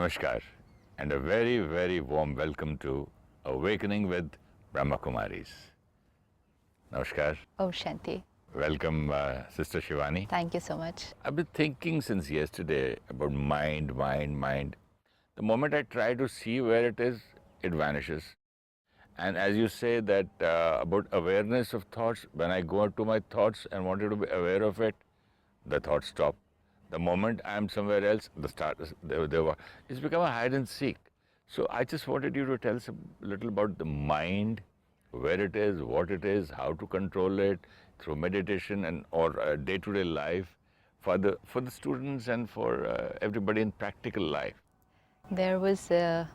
Namaskar and a very, very warm welcome to Awakening with Brahma Kumaris. Namaskar. Oh, Shanti. Welcome, Sister Shivani. Thank you so much. I've been thinking since yesterday about mind. The moment I try to see where it is, it vanishes. And as you say that about awareness of thoughts, when I go to my thoughts and wanted to be aware of it, the thoughts stop. The moment I'm somewhere else, it's become a hide and seek. So I just wanted you to tell us a little about the mind, where it is, what it is, how to control it through meditation and or day-to-day life for the students and for everybody in practical life. There was a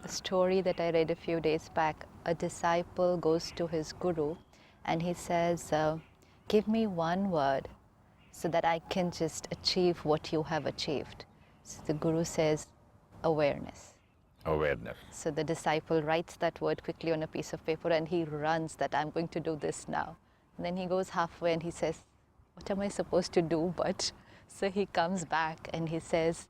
story that I read a few days back. A disciple goes to his guru and he says, give me one word so that I can just achieve what you have achieved. So the guru says, awareness. Awareness. So the disciple writes that word quickly on a piece of paper and he runs that I'm going to do this now. And then he goes halfway and he says, what am I supposed to do? But so he comes back and he says,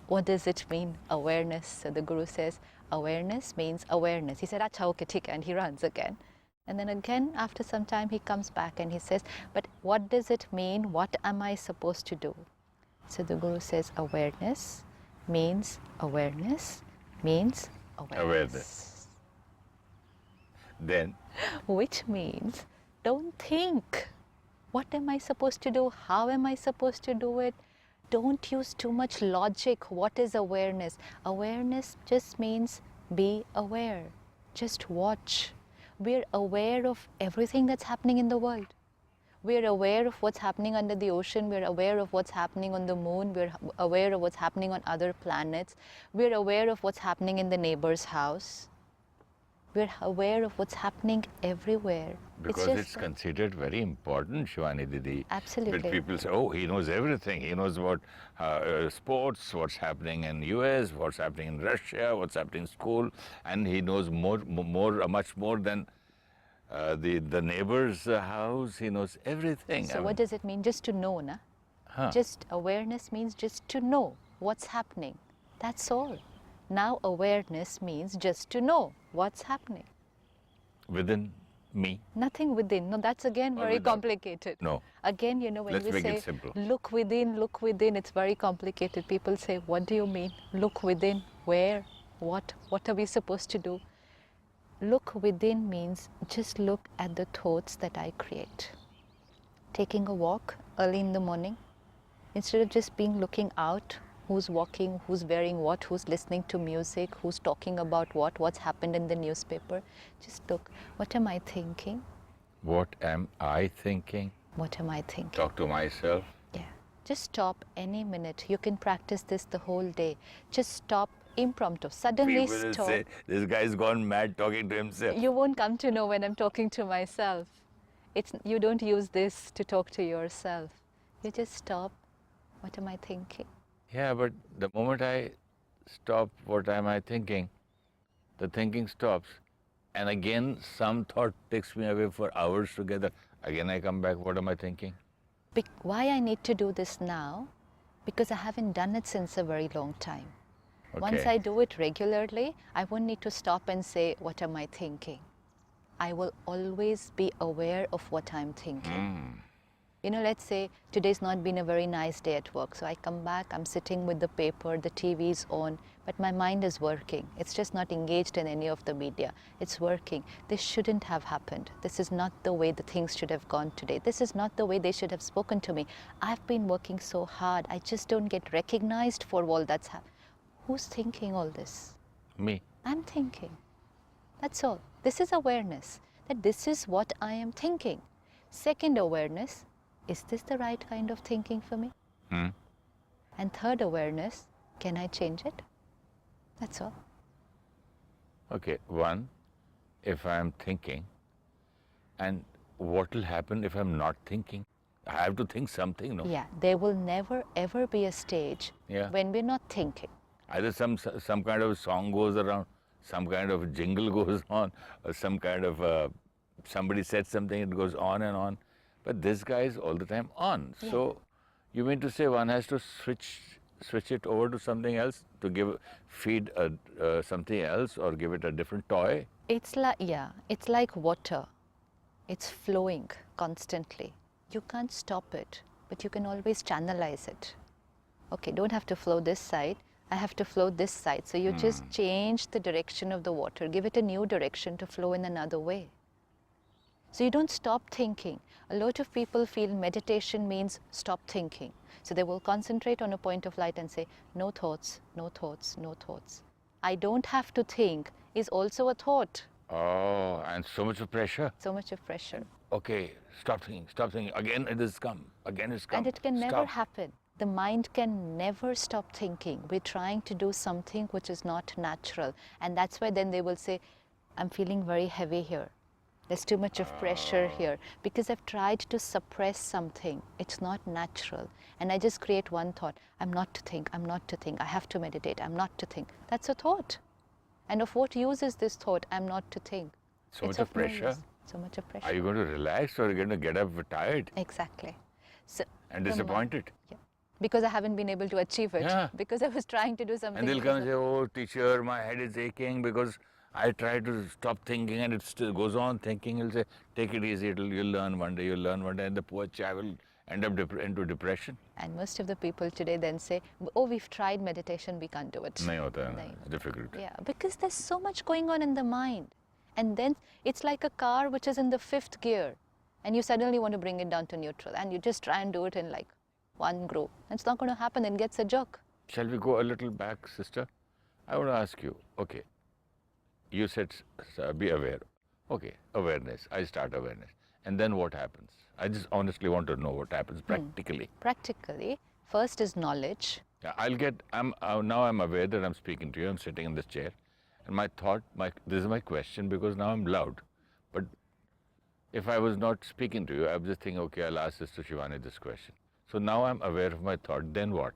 what does it mean, awareness? So the guru says, awareness means awareness. He said, acha, okay, theek hai, and he runs again. And then again, after some time, he comes back and he says, but what does it mean? What am I supposed to do? So the guru says, awareness means awareness means awareness. Then? Which means, don't think. What am I supposed to do? How am I supposed to do it? Don't use too much logic. What is awareness? Awareness just means be aware. Just watch. We're aware of everything that's happening in the world. We're aware of what's happening under the ocean. We're aware of what's happening on the moon. We're aware of what's happening on other planets. We're aware of what's happening in the neighbor's house. We're aware of what's happening everywhere. Because it's considered very important, Shivani Didi. Absolutely. But people say, oh, he knows everything. He knows about sports, what's happening in US, what's happening in Russia, what's happening in school, and he knows much more than the neighbor's house. He knows everything. So what does it mean? Just to know, na? Huh. Just awareness means just to know what's happening. That's all. Now awareness means just to know what's happening. Within me? Nothing within. No, that's again Or very without? complicated. No. Again, you know, when Let's we make say it simple. look within, it's very complicated. People say, what do you mean? Look within, where? What are we supposed to do? Look within means just look at the thoughts that I create. Taking a walk early in the morning, instead of just looking out, who's walking, who's wearing what, who's listening to music, who's talking about what's happened in the newspaper. Just look, what am I thinking? What am I thinking? What am I thinking? Talk to myself. Yeah. Just stop any minute. You can practice this the whole day. Just stop impromptu. Suddenly People will stop. say, this guy's gone mad talking to himself. You won't come to know when I'm talking to myself. You don't use this to talk to yourself. You just stop. What am I thinking? Yeah, but the moment I stop, what am I thinking? The thinking stops. And again, some thought takes me away for hours together. Again, I come back, what am I thinking? Why I need to do this now? Because I haven't done it since a very long time. Okay. Once I do it regularly, I won't need to stop and say, what am I thinking? I will always be aware of what I'm thinking. You know, let's say today's not been a very nice day at work. So I come back, I'm sitting with the paper, the TV's on, but my mind is working. It's just not engaged in any of the media. It's working. This shouldn't have happened. This is not the way the things should have gone today. This is not the way they should have spoken to me. I've been working so hard. I just don't get recognized for all that's happened. Who's thinking all this? Me. I'm thinking. That's all. This is awareness, that this is what I am thinking. Second awareness, is this the right kind of thinking for me? And third awareness, can I change it? That's all. Okay, one, if I'm thinking, and what will happen if I'm not thinking? I have to think something, no? Yeah, there will never ever be a stage when we're not thinking. Either some kind of song goes around, some kind of jingle goes on, or some kind of somebody said something, it goes on and on. But this guy is all the time on. Yeah. So you mean to say one has to switch switch it over to something else to feed something else or give it a different toy? It's like water. It's flowing constantly. You can't stop it, but you can always channelize it. Okay, don't have to flow this side, I have to flow this side. So you just change the direction of the water, give it a new direction to flow in another way. So you don't stop thinking. A lot of people feel meditation means stop thinking. So they will concentrate on a point of light and say, no thoughts, no thoughts, no thoughts. I don't have to think is also a thought. Oh, and so much of pressure. So much of pressure. Okay, stop thinking. Again it has come. Again it's come. And it can never Stop. happen. The mind can never stop thinking. We're trying to do something which is not natural. And that's why then they will say, I'm feeling very heavy here. There's too much of pressure here. Because I've tried to suppress something. It's not natural. And I just create one thought. I'm not to think. I'm not to think. I have to meditate. I'm not to think. That's a thought. And of what use is this thought? I'm not to think. So It's much of no pressure. use. So much of pressure. Are you going to relax or are you going to get up tired Exactly. So and the disappointed? Yeah. Because I haven't been able to achieve it. Yeah. Because I was trying to do something. And they'll come and say, oh, teacher, my head is aching because I try to stop thinking and it still goes on thinking. He'll say, take it easy, you'll learn one day, and the poor child will end up into depression. And most of the people today then say, oh, we've tried meditation, we can't do it. Nahi hota hai na. Nahi It's difficult. Yeah, because there's so much going on in the mind. And then it's like a car which is in the 5th gear and you suddenly want to bring it down to neutral and you just try and do it in like one go. It's not going to happen, it gets a jerk. Shall we go a little back, sister? I want to ask you, okay, you said be aware. Okay, awareness, I start awareness. And then what happens? I just honestly want to know what happens practically. Practically, first is knowledge. Yeah, now I'm aware that I'm speaking to you, I'm sitting in this chair. And my thought, this is my question because now I'm loud. But if I was not speaking to you, I was just thinking, okay, I'll ask Sister Shivani this question. So now I'm aware of my thought, then what?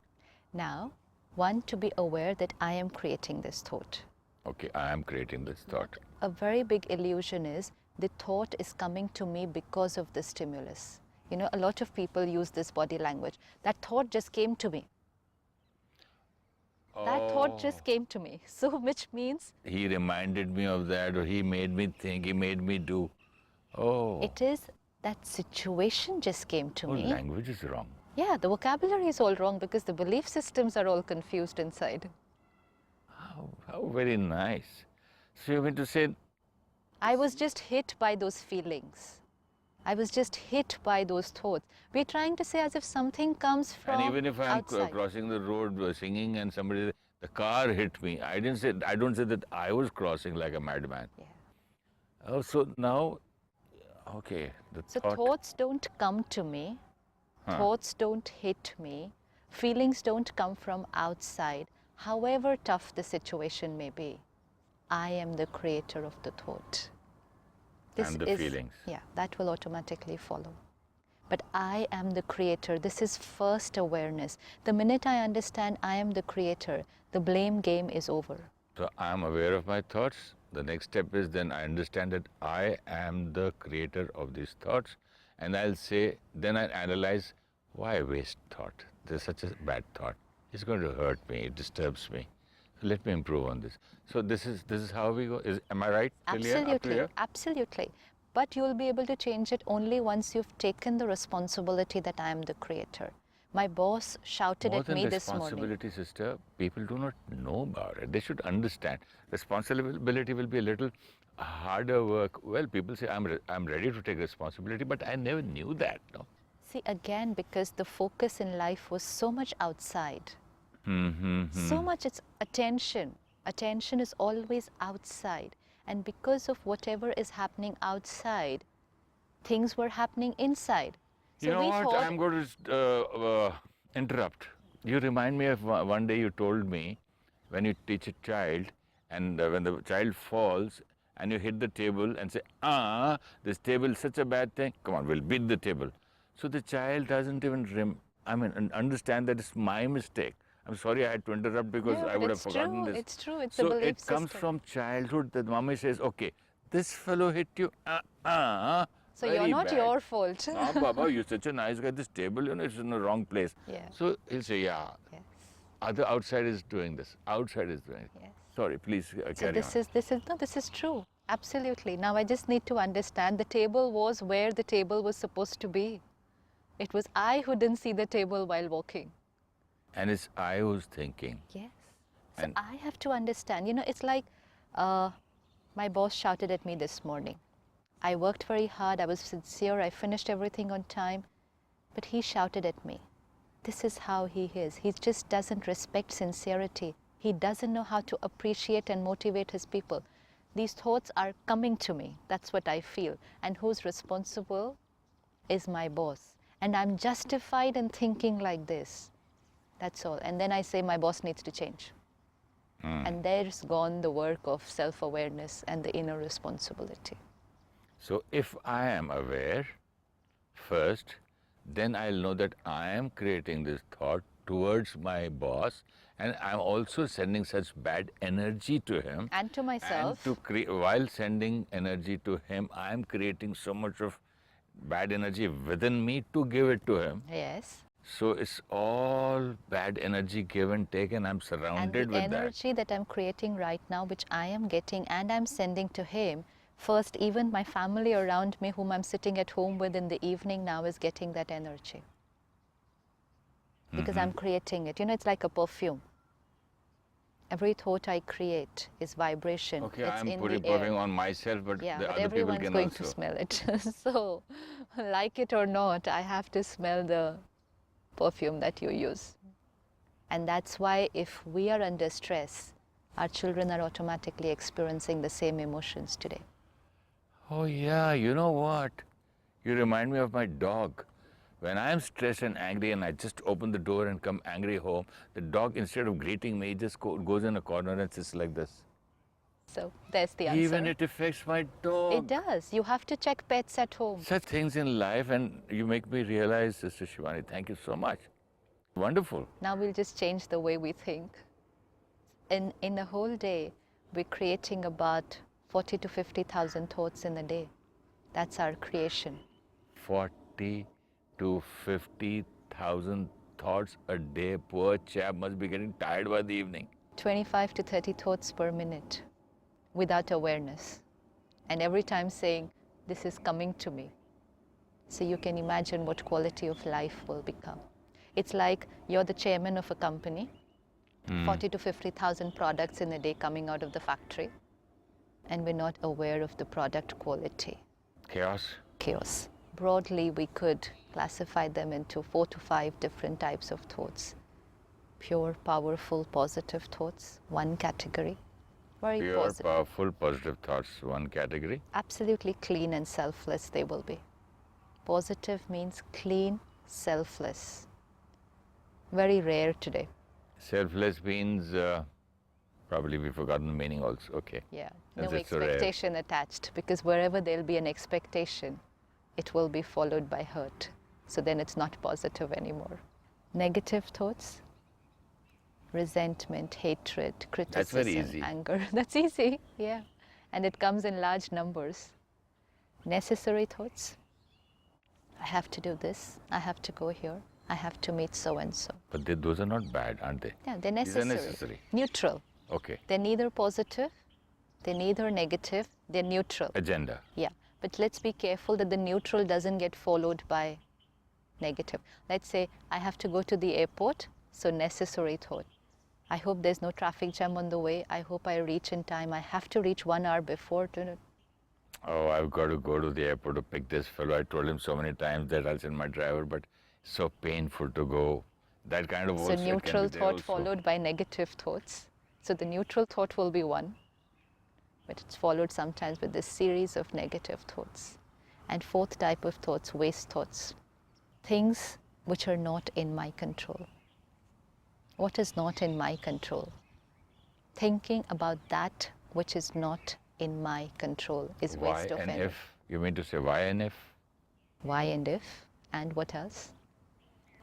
Now, one, to be aware that I am creating this thought. Okay, I am creating this thought. A very big illusion is the thought is coming to me because of the stimulus. You know, a lot of people use this body language. That thought just came to me. That thought just came to me. So, which means? He reminded me of that, or he made me think, he made me do. Oh. It is that situation just came to me. Language is wrong. Yeah, the vocabulary is all wrong because the belief systems are all confused inside. How very nice. So you mean to say? I was just hit by those feelings. I was just hit by those thoughts. We're trying to say as if something comes from And even if I'm outside. crossing the road singing and the car hit me, I don't say that I was crossing like a madman. Yeah. Oh, so now, okay, So thoughts don't come to me. Thoughts don't hit me. Feelings don't come from outside. However tough the situation may be, I am the creator of the thought. And the feelings. Yeah, that will automatically follow. But I am the creator. This is first awareness. The minute I understand I am the creator, the blame game is over. So I am aware of my thoughts. The next step is then I understand that I am the creator of these thoughts. And I'll say, then I analyze, why waste thought? There's such a bad thought. It's going to hurt me. It disturbs me. So let me improve on this. So this is how we go. Am I right? Absolutely, absolutely. But you'll be able to change it only once you've taken the responsibility that I am the creator. My boss shouted at me this morning. Responsibility, sister, people do not know about it. They should understand. Responsibility will be a little harder work. Well, people say, I'm ready to take responsibility, but I never knew that. No? See, again, because the focus in life was so much outside. So much it's attention. Attention is always outside. And because of whatever is happening outside, things were happening inside. So you know what? I'm going to interrupt. You remind me of one day you told me when you teach a child and when the child falls and you hit the table and say, this table is such a bad thing. Come on, we'll beat the table. So the child doesn't even understand that it's my mistake. I'm sorry I had to interrupt because I would have forgotten this. It's true. It's so a belief it comes from childhood that mommy says, okay, this fellow hit you. So you're not bad. your fault. No, Baba, you're such a nice guy. This table, it's in the wrong place. Yeah. So he'll say, yeah. Yes. other outside is doing this. Outside is doing it. Yes. Sorry, please So carry on. this is true. Absolutely. Now I just need to understand the table was where the table was supposed to be. It was I who didn't see the table while walking. And it's I who's thinking. Yes. So And I have to understand. You know, it's like my boss shouted at me this morning. I worked very hard. I was sincere. I finished everything on time. But he shouted at me. This is how he is. He just doesn't respect sincerity. He doesn't know how to appreciate and motivate his people. These thoughts are coming to me. That's what I feel. And who's responsible is my boss. And I'm justified in thinking like this. That's all. And then I say my boss needs to change. And there's gone the work of self-awareness and the inner responsibility. so if I am aware first, then I'll know that I am creating this thought towards my boss, and I'm also sending such bad energy to him. And to myself. And while sending energy to him, I'm creating so much of bad energy within me to give it to him. Yes. So it's all bad energy give and take, and I'm surrounded And the with that. energy that I'm creating right now, which I am getting and I'm sending to him, first, even my family around me, whom I'm sitting at home with in the evening now, is getting that energy. Because I'm creating it. You know, it's like a perfume. Every thought I create is vibration. Okay, it's I'm in putting the air. perfume on myself, but Yeah, the but other people everyone's can going also. to smell it. So, like it or not, I have to smell the perfume that you use. And that's why if we are under stress, our children are automatically experiencing the same emotions today. Oh yeah, you know what? You remind me of my dog. When I'm stressed and angry and I just open the door and come angry home, the dog, instead of greeting me, just goes in a corner and sits like this. So there's the answer. Even it affects my dog. It does. You have to check pets at home. Such things in life, and you make me realize, Sister Shivani, thank you so much. Wonderful. Now we'll just change the way we think. In a whole day, we're creating about 40 to 50,000 thoughts in a day. That's our creation. 40 to 50,000 thoughts a day. Poor chap must be getting tired by the evening. 25 to 30 thoughts per minute without awareness. And every time saying, this is coming to me. So you can imagine what quality of life will become. It's like you're the chairman of a company, 40 to 50,000 products in a day coming out of the factory, and we're not aware of the product quality. Chaos. Chaos. Broadly, we could classify them into 4 to 5 different types of thoughts. Pure, powerful, positive thoughts, one category. Very Pure, positive. powerful, positive thoughts, one category. Absolutely clean and selfless they will be. Positive means clean, selfless. Very rare today. Selfless means, probably we've forgotten the meaning also. Okay. Yeah, That's no just so rare. expectation attached, because wherever there'll be an expectation, it will be followed by hurt. So then it's not positive anymore. Negative thoughts, resentment, hatred, criticism, very easy. anger. That's easy, yeah. And it comes in large numbers. Necessary thoughts, I have to do this, I have to go here, I have to meet so-and-so. But those are not bad, aren't they? Yeah, they're These are necessary. necessary. Neutral. Okay. They're neither positive, they're neither negative, they're neutral. Agenda. Yeah, but let's be careful that the neutral doesn't get followed by negative. Let's say I have to go to the airport, so necessary thought. I hope there's no traffic jam on the way. I hope I reach in time. I have to reach 1 hour before. Oh, I've got to go to the airport to pick this fellow. I told him so many times that I'll send my driver, but it's so painful to go. That kind of So also can be neutral there thought also. followed by negative thoughts. So the neutral thought will be one, but it's followed sometimes with this series of negative thoughts. And fourth type of thoughts, waste thoughts. Things which are not in my control. What is not in my control? Thinking about that which is not in my control is Why waste of and energy. if? You mean to say why and if? Why and if? And what else?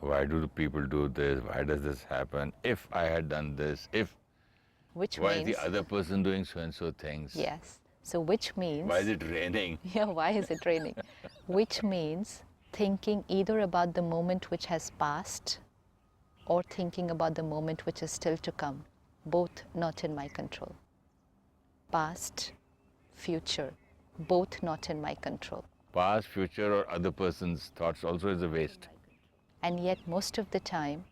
Why do the people do this? Why does this happen? If I had done this, if Which why means is the other person doing so and so things? yes. So which means Why is it raining? yeah, why is it raining? Which means thinking either about the moment which has passed or thinking about the moment which is still to come, both not in my control. Past, future, both not in my control. Past, future, or other person's thoughts also is a waste. And yet most of the time,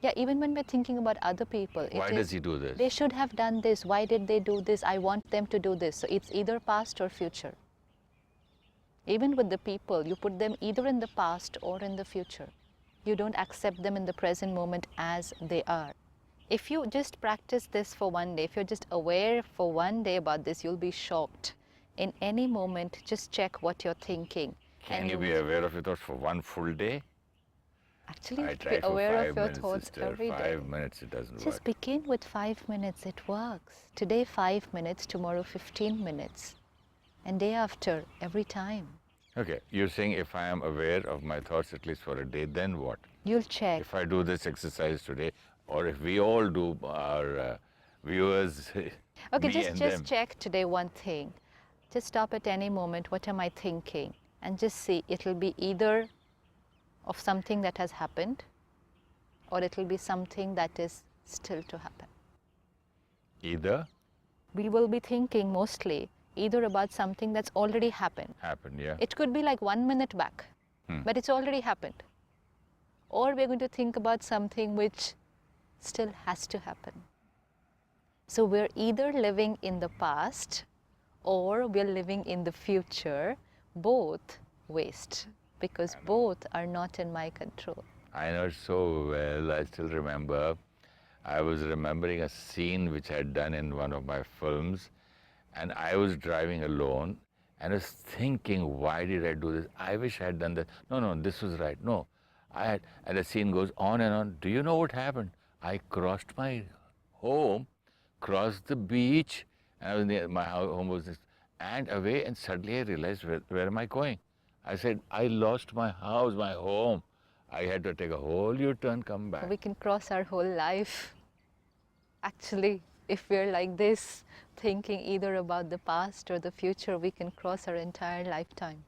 yeah, even when we're thinking about other people, Why does he do this? They should have done this. Why did they do this? I want them to do this. So it's either past or future. Even with the people, you put them either in the past or in the future. You don't accept them in the present moment as they are. If you just practice this for one day, if you're just aware for one day about this, you'll be shocked. In any moment, just check what you're thinking. Can you be aware of your thoughts for one full day? Actually, I be tried for aware 5 of your minutes, thoughts sister. every day. 5 minutes, it doesn't Just work. begin with 5 minutes, it works. Today 5 minutes, tomorrow 15 minutes. And day after, every time. Okay, you're saying if I am aware of my thoughts at least for a day, then what? You'll check. If I do this exercise today, or if we all do, our viewers, Okay, me just and them. check today one thing. Just stop at any moment, what am I thinking? And just see, it'll be either of something that has happened, or it'll be something that is still to happen. Either We will be thinking mostly either about something that's already happened. happened, yeah. It could be like 1 minute back, but it's already happened. Or we're going to think about something which still has to happen. So we're either living in the past or we're living in the future, both waste, because both are not in my control. I know it so well. I still remember. I was remembering a scene which I had done in one of my films, and I was driving alone, and I was thinking, why did I do this? I wish I had done that. No, this was right. No, I had. And the scene goes on and on. Do you know what happened? I crossed my home, crossed the beach, and I was near my home was this, and away, and suddenly I realized, where am I going? I said, I lost my house, my home. I had to take a whole U-turn, come back. We can cross our whole life. Actually, if we're like this, thinking either about the past or the future, we can cross our entire lifetime.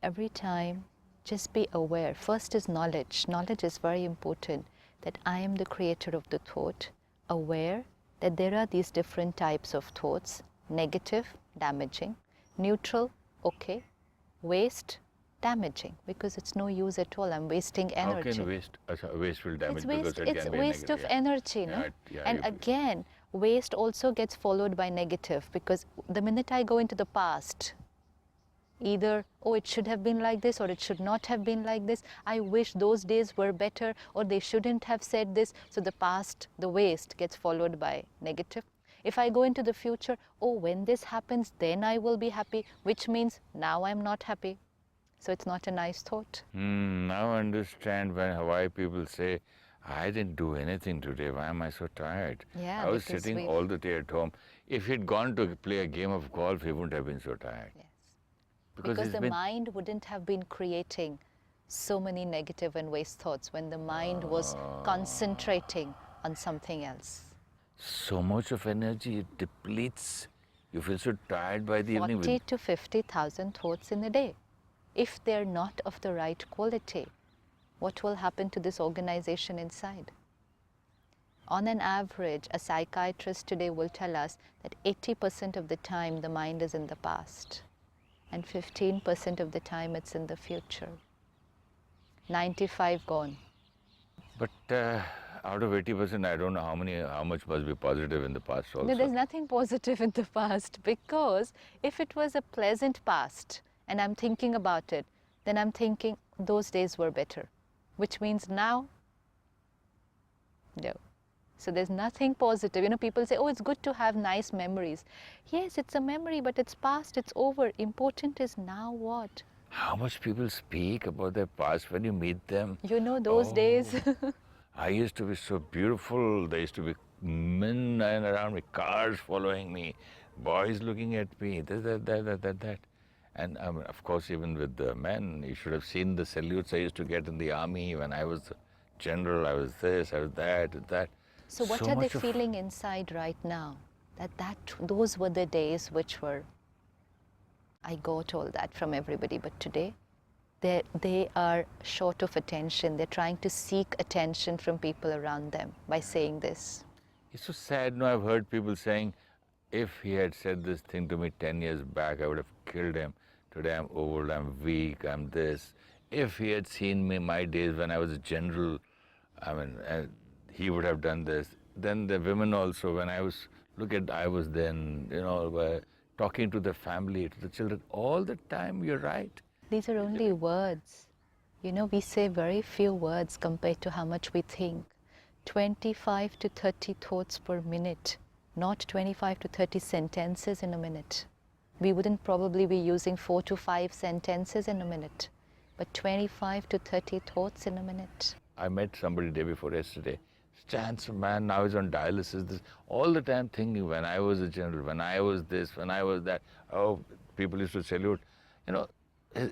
Every time, just be aware. First is knowledge. Knowledge is very important, that I am the creator of the thought, aware that there are these different types of thoughts, negative, damaging, neutral, okay, waste, damaging, because it's no use at all. I'm wasting energy. How can waste will damage It's because waste, it it's can be waste of negative, yeah. energy, no? And again, waste also gets followed by negative, because the minute I go into the past, either, oh, it should have been like this, or it should not have been like this. I wish those days were better, or they shouldn't have said this. So the past, the waste gets followed by negative. If I go into the future, oh, when this happens, then I will be happy, which means now I'm not happy. So it's not a nice thought. Now I understand why people say, I didn't do anything today. Why am I so tired? Yeah, I was because sitting all the day at home. If he'd gone to play a game of golf, he wouldn't have been so tired. Yes. Because Because the mind wouldn't have been creating so many negative and waste thoughts when the mind was concentrating on something else. so much of energy, it depletes. You feel so tired by the evening. 40 to 50,000 thoughts in a day. If they're not of the right quality, what will happen to this organization inside? On an average, a psychiatrist today will tell us that 80% of the time the mind is in the past, and 15% of the time it's in the future. 95 gone. But out of 80%, I don't know how much must be positive in the past also. No, there's nothing positive in the past, because if it was a pleasant past and I'm thinking about it, then I'm thinking those days were better, which means now, no. So there's nothing positive. You know, people say, oh, it's good to have nice memories. Yes, it's a memory, but it's past, it's over. Important is now what? How much people speak about their past when you meet them. You know, those days. I used to be so beautiful. There used to be men around me, cars following me, boys looking at me, that. And of course, even with the men, you should have seen the salutes I used to get in the army when I was general. I was this, I was that. So what are they feeling inside right now? Those were the days which were, I got all that from everybody, but today, They are short of attention. They're trying to seek attention from people around them by saying this. It's so sad. No, I've heard people saying, if he had said this thing to me 10 years back, I would have killed him. Today I'm old, I'm weak, I'm this. If he had seen me my days when I was a general, I mean, he would have done this. Then the women also, when I was, look at, I was then, talking to the family, to the children, all the time, you're right. These are only words. You know, we say very few words compared to how much we think. 25 to 30 thoughts per minute, not 25 to 30 sentences in a minute. We wouldn't probably be using 4 to 5 sentences in a minute, but 25 to 30 thoughts in a minute. I met somebody day before yesterday. Handsome man, now he's on dialysis. This all the time thinking, when I was a general, when I was this, when I was that. Oh, people used to salute. You know,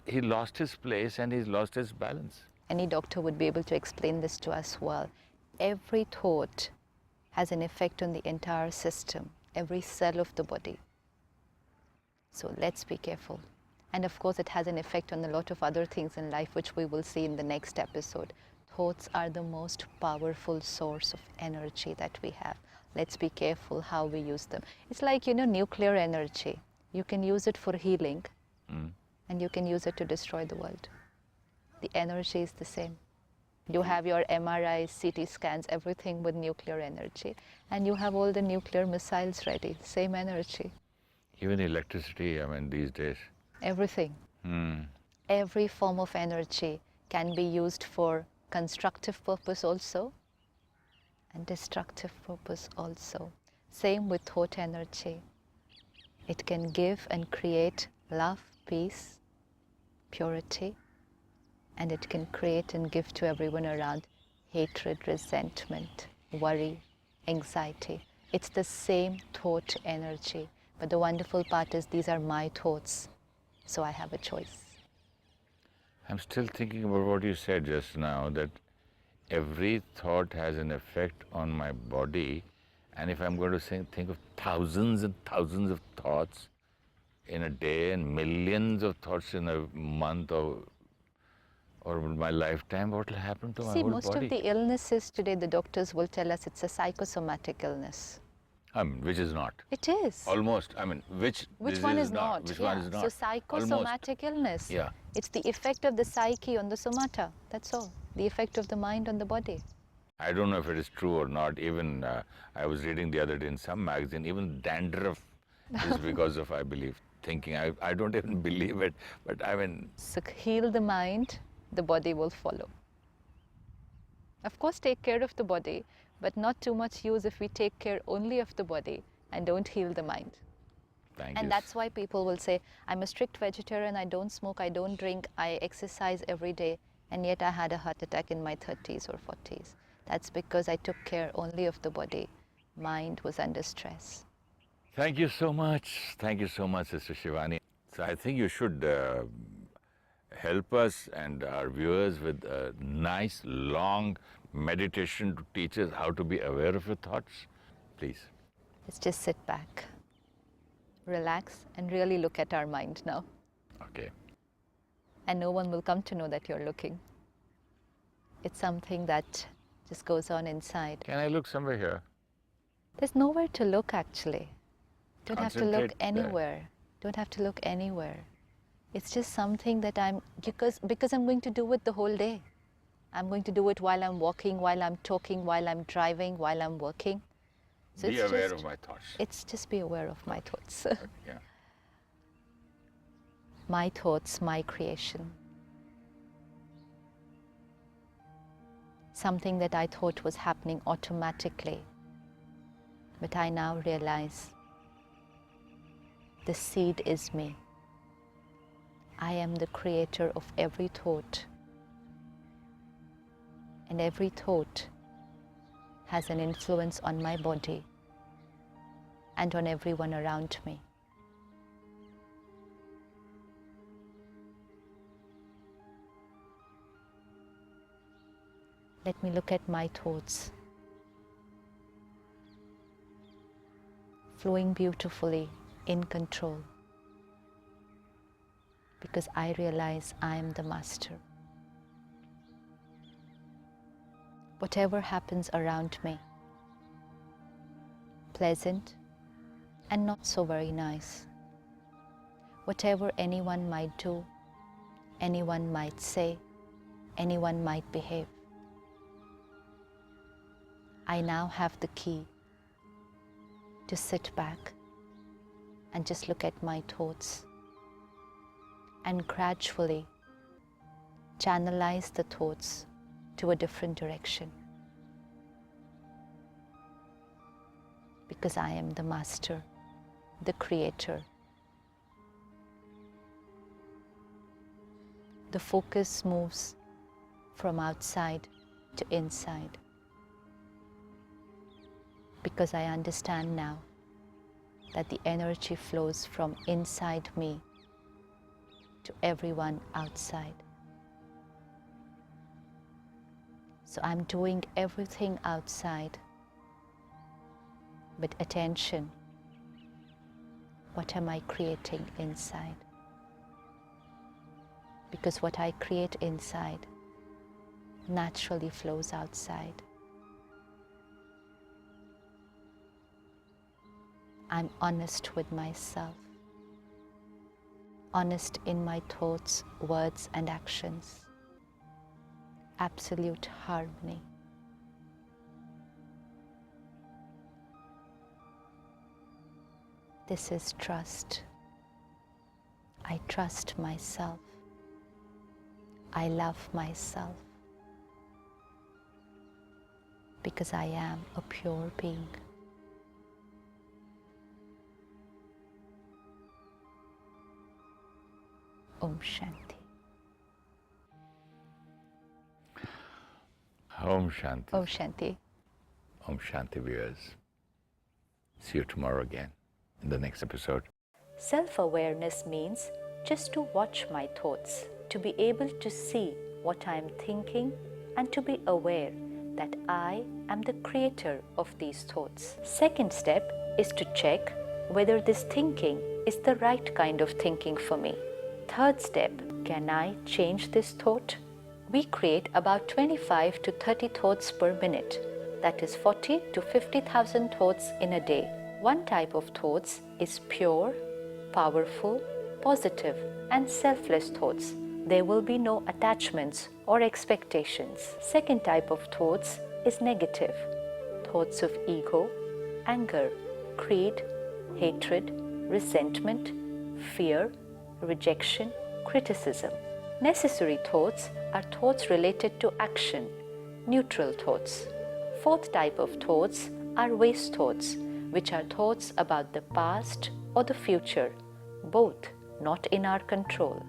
he lost his place and he's lost his balance. Any doctor would be able to explain this to us well. Every thought has an effect on the entire system, every cell of the body. So let's be careful. And of course, it has an effect on a lot of other things in life, which we will see in the next episode. Thoughts are the most powerful source of energy that we have. Let's be careful how we use them. It's like, nuclear energy. You can use it for healing, and you can use it to destroy the world. The energy is the same. You have your MRIs, CT scans, everything with nuclear energy, and you have all the nuclear missiles ready, same energy. Even electricity, these days. Everything. Every form of energy can be used for constructive purpose also and destructive purpose also. Same with thought energy. It can give and create love, peace, purity, and it can create and give to everyone around hatred, resentment, worry, anxiety. It's the same thought energy. But the wonderful part is these are my thoughts, so I have a choice. I'm still thinking about what you said just now, that every thought has an effect on my body, and if I'm going to think of thousands and thousands of thoughts in a day and millions of thoughts in a month or my lifetime, what will happen to my whole body? See, most of the illnesses today, the doctors will tell us it's a psychosomatic illness. Which is not. It is. Almost. Which one is not? Which yeah. one is not? So psychosomatic illness. Yeah. It's the effect of the psyche on the somata. That's all. The effect of the mind on the body. I don't know if it is true or not. Even I was reading the other day in some magazine, even dandruff is because of, I believe, thinking. I don't even believe it, but So heal the mind, the body will follow. Of course, take care of the body, but not too much use if we take care only of the body and don't heal the mind. Thank you. And that's why people will say, I'm a strict vegetarian, I don't smoke, I don't drink, I exercise every day, and yet I had a heart attack in my 30s or 40s. That's because I took care only of the body. Mind was under stress. Thank you so much. Thank you so much, Sister Shivani. So I think you should help us and our viewers with a nice, long meditation to teach us how to be aware of your thoughts. Please. Let's just sit back, relax, and really look at our mind now. Okay. And no one will come to know that you're looking. It's something that just goes on inside. Can I look somewhere here? There's nowhere to look, actually. Don't have to look Concentrate there. anywhere. Don't have to look anywhere. It's just something that because I'm going to do it the whole day. I'm going to do it while I'm walking, while I'm talking, while I'm driving, while I'm working. So Be aware of my thoughts. It's just be aware of my thoughts. Yeah. My thoughts, my creation. Something that I thought was happening automatically. But I now realize the seed is me. I am the creator of every thought. And every thought has an influence on my body and on everyone around me. Let me look at my thoughts, flowing beautifully, in control. because I realize I am the master. Whatever happens around me, pleasant and not so very nice, whatever anyone might do, anyone might say, anyone might behave, I now have the key to sit back and just look at my thoughts and gradually channelize the thoughts to a different direction, because I am the master, the creator. The focus moves from outside to inside, because I understand now that the energy flows from inside me to everyone outside. So I'm doing everything outside, but attention, what am I creating inside? Because what I create inside naturally flows outside. I'm honest with myself, honest in my thoughts, words, and actions. Absolute harmony. This is trust. I trust myself. I love myself, because I am a pure being. Om Shanti. Om Shanti. Om Shanti. Om Shanti, viewers. See you tomorrow again in the next episode. Self-awareness means just to watch my thoughts, to be able to see what I am thinking, and to be aware that I am the creator of these thoughts. Second step is to check whether this thinking is the right kind of thinking for me. Third step, can I change this thought? We create about 25 to 30 thoughts per minute. That is 40 to 50,000 thoughts in a day. One type of thoughts is pure, powerful, positive, and selfless thoughts. There will be no attachments or expectations. Second type of thoughts is negative. Thoughts of ego, anger, greed, hatred, resentment, fear, rejection, criticism. Necessary thoughts are thoughts related to action, neutral thoughts. Fourth type of thoughts are waste thoughts, which are thoughts about the past or the future, both not in our control.